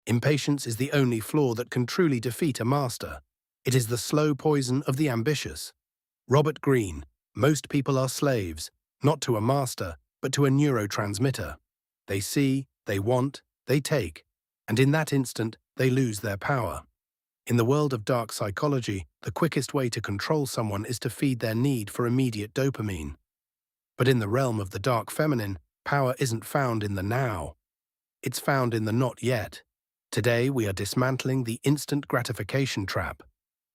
Impatience is the only flaw that can truly defeat a master. It is the slow poison of the ambitious. Robert Greene, most people are slaves, not to a master, but to a neurotransmitter. They see, they want, they take, and in that instant, they lose their power. In the world of dark psychology, the quickest way to control someone is to feed their need for immediate dopamine. But in the realm of the dark feminine, power isn't found in the now. It's found in the not yet. Today, we are dismantling the instant gratification trap.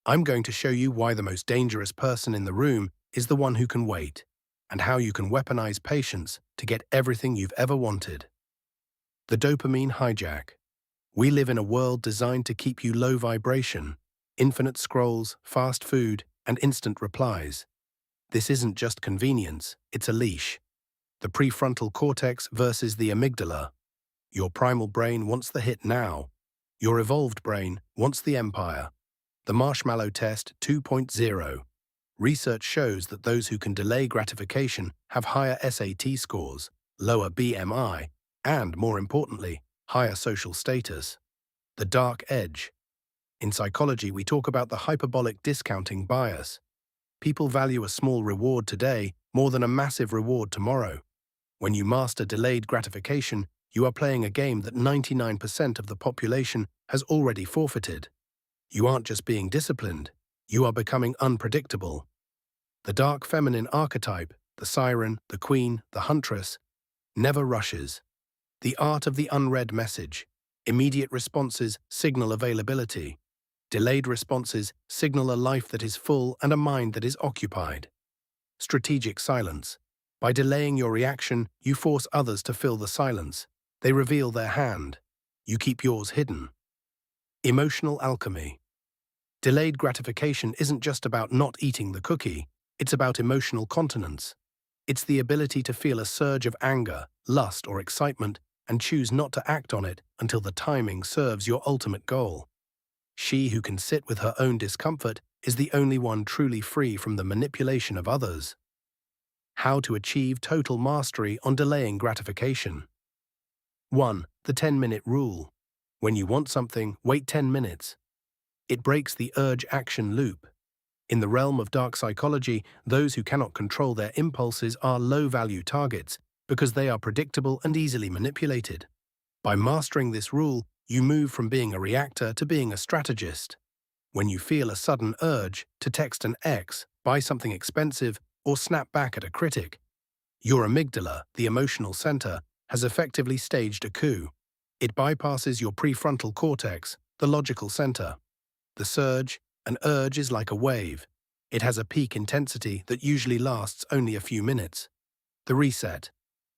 I'm going to show you why the most dangerous person in the room is the one who can wait, and how you can weaponize patience to get everything you've ever wanted. The dopamine hijack. We live in a world designed to keep you low vibration, infinite scrolls, fast food, and instant replies. This isn't just convenience, it's a leash. The prefrontal cortex versus the amygdala. Your primal brain wants the hit now. Your evolved brain wants the empire. The marshmallow test 2.0. Research shows that those who can delay gratification have higher SAT scores, lower BMI, and, more importantly, higher social status. The dark edge. In psychology, we talk about the hyperbolic discounting bias. People value a small reward today more than a massive reward tomorrow. When you master delayed gratification, you are playing a game that 99% of the population has already forfeited. You aren't just being disciplined, you are becoming unpredictable. The dark feminine archetype, the siren, the queen, the huntress, never rushes. The art of the unread message. Immediate responses signal availability. Delayed responses signal a life that is full and a mind that is occupied. Strategic silence. By delaying your reaction, you force others to fill the silence. They reveal their hand. You keep yours hidden. Emotional alchemy. Delayed gratification isn't just about not eating the cookie, it's about emotional continence. It's the ability to feel a surge of anger, lust, or excitement and choose not to act on it until the timing serves your ultimate goal. She who can sit with her own discomfort is the only one truly free from the manipulation of others. How to achieve total mastery on delaying gratification. 1. The 10-minute rule. When you want something, wait 10 minutes. It breaks the urge-action loop. In the realm of dark psychology, those who cannot control their impulses are low-value targets because they are predictable and easily manipulated. By mastering this rule, you move from being a reactor to being a strategist. When you feel a sudden urge to text an ex, buy something expensive, or snap back at a critic, your amygdala, the emotional center, has effectively staged a coup. It bypasses your prefrontal cortex, the logical center. The surge, an urge, is like a wave. It has a peak intensity that usually lasts only a few minutes. The reset.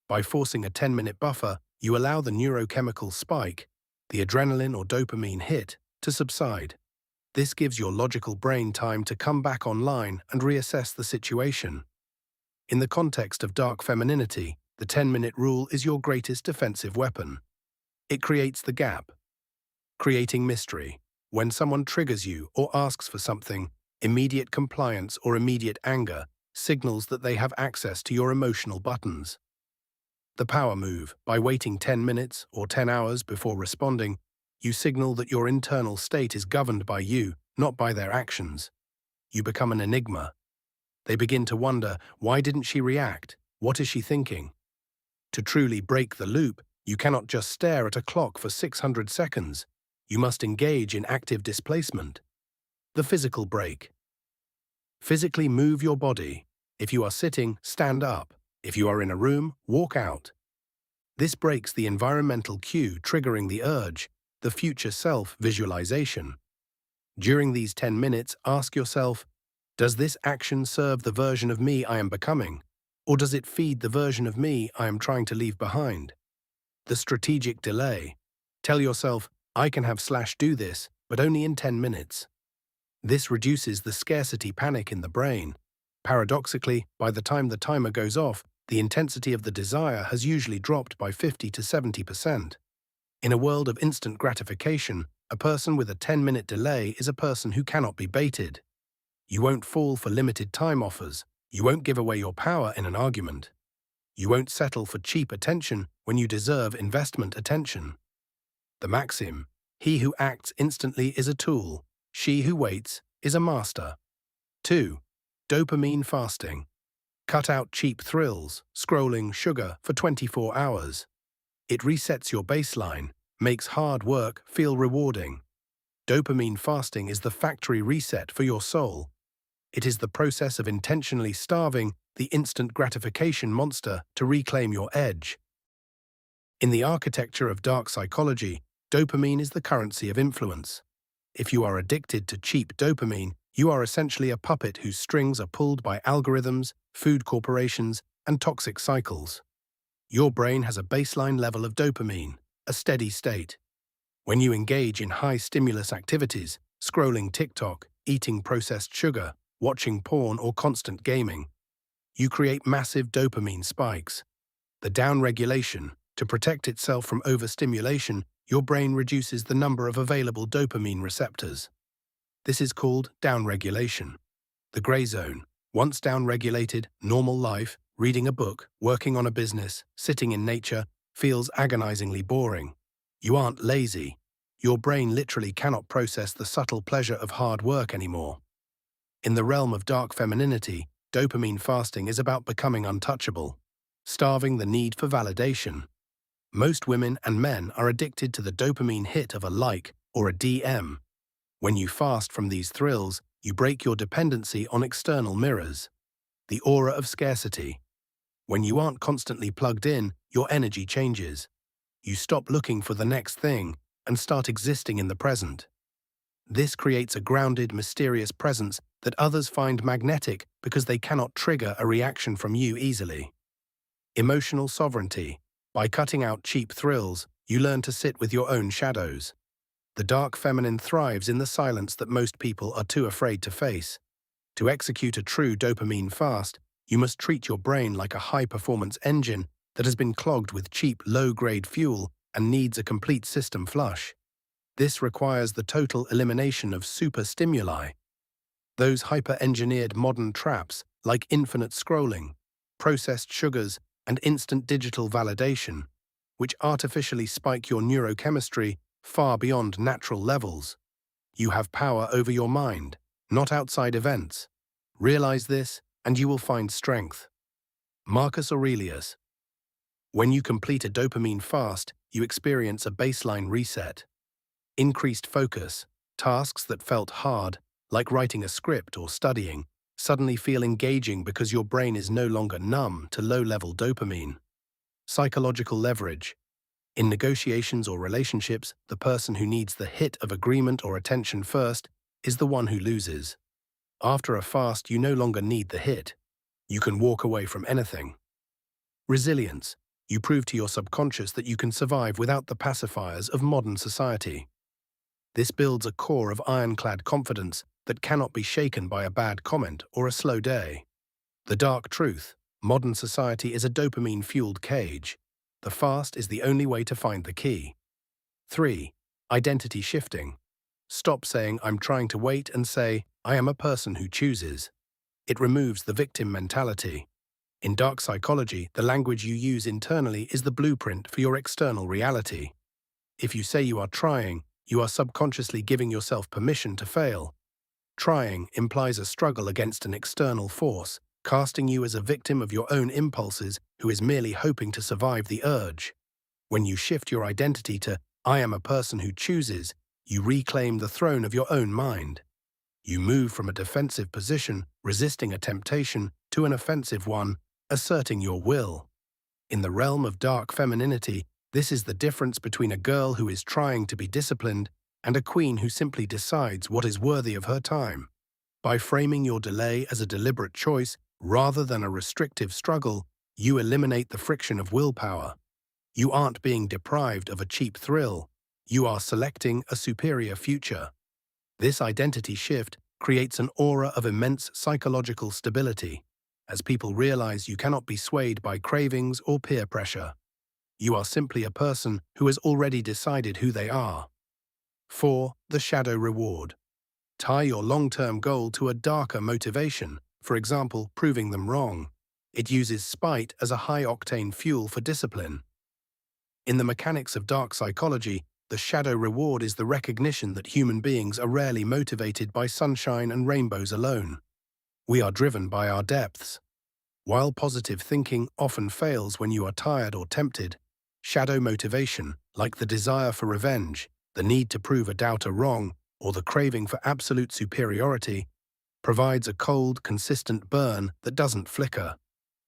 By forcing a 10-minute buffer, you allow the neurochemical spike, the adrenaline or dopamine hit, to subside. This gives your logical brain time to come back online and reassess the situation. In the context of dark femininity, the 10-minute rule is your greatest defensive weapon. It creates the gap. Creating mystery. When someone triggers you or asks for something, immediate compliance or immediate anger signals that they have access to your emotional buttons. The power move. By waiting 10 minutes or 10 hours before responding, you signal that your internal state is governed by you, not by their actions. You become an enigma. They begin to wonder, why didn't she react? What is she thinking? To truly break the loop, you cannot just stare at a clock for 600 seconds. You must engage in active displacement. The physical break. Physically move your body. If you are sitting, stand up. If you are in a room, walk out. This breaks the environmental cue triggering the urge, the future self visualization. During these 10 minutes, ask yourself, does this action serve the version of me I am becoming, or does it feed the version of me I am trying to leave behind? The strategic delay. Tell yourself, I can have/do this, but only in 10 minutes. This reduces the scarcity panic in the brain. Paradoxically, by the time the timer goes off, the intensity of the desire has usually dropped by 50 to 70%. In a world of instant gratification, a person with a 10-minute delay is a person who cannot be baited. You won't fall for limited time offers. You won't give away your power in an argument. You won't settle for cheap attention when you deserve investment attention. The maxim, He who acts instantly is a tool. She who waits is a master. 2. Dopamine fasting. Cut out cheap thrills, scrolling sugar for 24 hours. It resets your baseline, makes hard work feel rewarding. Dopamine fasting is the factory reset for your soul. It is the process of intentionally starving the instant gratification monster to reclaim your edge. In the architecture of dark psychology, dopamine is the currency of influence. If you are addicted to cheap dopamine, you are essentially a puppet whose strings are pulled by algorithms, food corporations, and toxic cycles. Your brain has a baseline level of dopamine, a steady state. When you engage in high-stimulus activities, scrolling TikTok, eating processed sugar, watching porn, or constant gaming, you create massive dopamine spikes. The downregulation. To protect itself from overstimulation, your brain reduces the number of available dopamine receptors. This is called downregulation. The gray zone. Once downregulated, normal life, reading a book, working on a business, sitting in nature, feels agonizingly boring. You aren't lazy. Your brain literally cannot process the subtle pleasure of hard work anymore. In the realm of dark femininity, dopamine fasting is about becoming untouchable, starving the need for validation. Most women and men are addicted to the dopamine hit of a like or a DM. When you fast from these thrills, you break your dependency on external mirrors. The aura of scarcity. When you aren't constantly plugged in, your energy changes. You stop looking for the next thing and start existing in the present. This creates a grounded, mysterious presence that others find magnetic because they cannot trigger a reaction from you easily. Emotional sovereignty. By cutting out cheap thrills, you learn to sit with your own shadows. The dark feminine thrives in the silence that most people are too afraid to face. To execute a true dopamine fast, you must treat your brain like a high-performance engine that has been clogged with cheap, low-grade fuel and needs a complete system flush. This requires the total elimination of super-stimuli. Those hyper-engineered modern traps, like infinite scrolling, processed sugars, and instant digital validation, which artificially spike your neurochemistry far beyond natural levels. You have power over your mind, not outside events. Realize this, and you will find strength. Marcus Aurelius. When you complete a dopamine fast, you experience a baseline reset. Increased focus. Tasks that felt hard, like writing a script or studying, suddenly feel engaging because your brain is no longer numb to low-level dopamine. Psychological leverage. In negotiations or relationships, the person who needs the hit of agreement or attention first is the one who loses. After a fast, you no longer need the hit. You can walk away from anything. Resilience. You prove to your subconscious that you can survive without the pacifiers of modern society. This builds a core of ironclad confidence that cannot be shaken by a bad comment or a slow day. The dark truth. Modern society is a dopamine-fueled cage. The fast is the only way to find the key. 3. Identity shifting. Stop saying, "I'm trying to wait," and say, "I am a person who chooses." It removes the victim mentality. In dark psychology, the language you use internally is the blueprint for your external reality. If you say you are trying, you are subconsciously giving yourself permission to fail. Trying implies a struggle against an external force, casting you as a victim of your own impulses who is merely hoping to survive the urge. When you shift your identity to "I am a person who chooses," you reclaim the throne of your own mind. You move from a defensive position, resisting a temptation, to an offensive one, asserting your will. In the realm of dark femininity, this is the difference between a girl who is trying to be disciplined and a queen who simply decides what is worthy of her time. By framing your delay as a deliberate choice rather than a restrictive struggle, you eliminate the friction of willpower. You aren't being deprived of a cheap thrill. You are selecting a superior future. This identity shift creates an aura of immense psychological stability, as people realize you cannot be swayed by cravings or peer pressure. You are simply a person who has already decided who they are. 4. The shadow reward. Tie your long-term goal to a darker motivation, for example, proving them wrong. It uses spite as a high-octane fuel for discipline. In the mechanics of dark psychology, The shadow reward is the recognition that human beings are rarely motivated by sunshine and rainbows alone. We are driven by our depths. While positive thinking often fails when you are tired or tempted, shadow motivation, like the desire for revenge, the need to prove a doubter wrong, or the craving for absolute superiority, provides a cold, consistent burn that doesn't flicker.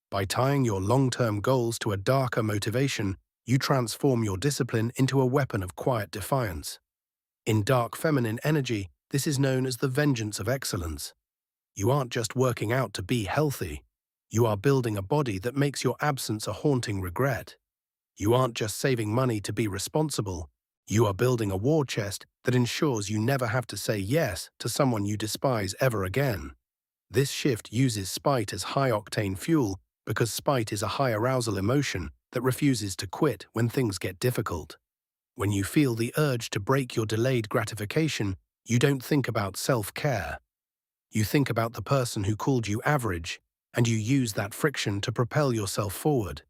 By tying your long-term goals to a darker motivation, you transform your discipline into a weapon of quiet defiance. In dark feminine energy, this is known as the vengeance of excellence. You aren't just working out to be healthy. You are building a body that makes your absence a haunting regret. You aren't just saving money to be responsible. You are building a war chest that ensures you never have to say yes to someone you despise ever again. This shift uses spite as high-octane fuel because spite is a high-arousal emotion that refuses to quit when things get difficult. When you feel the urge to break your delayed gratification, you don't think about self-care. You think about the person who called you average, and you use that friction to propel yourself forward.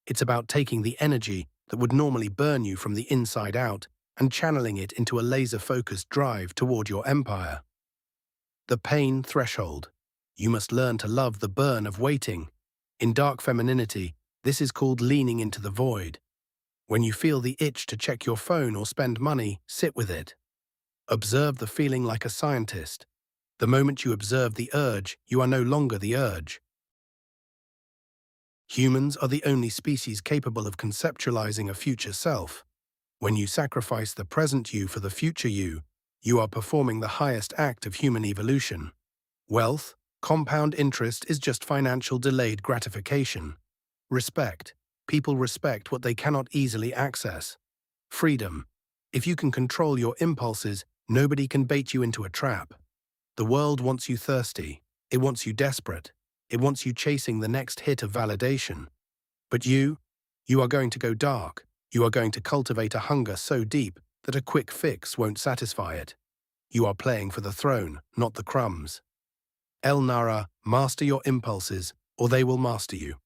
It's about taking the energy that would normally burn you from the inside out and channeling it into a laser-focused drive toward your empire. The pain threshold. You must learn to love the burn of waiting. In dark femininity, this is called leaning into the void. When you feel the itch to check your phone or spend money, sit with it. Observe the feeling like a scientist. The moment you observe the urge, you are no longer the urge. Humans are the only species capable of conceptualizing a future self. When you sacrifice the present you for the future you are performing the highest act of human evolution. Wealth, compound interest is just financial delayed gratification. Respect. People respect what they cannot easily access. Freedom. If you can control your impulses, nobody can bait you into a trap. The world wants you thirsty. It wants you desperate. It wants you chasing the next hit of validation. But you are going to go dark. You are going to cultivate a hunger so deep that a quick fix won't satisfy it. You are playing for the throne, not the crumbs. El Nara, master your impulses, or they will master you.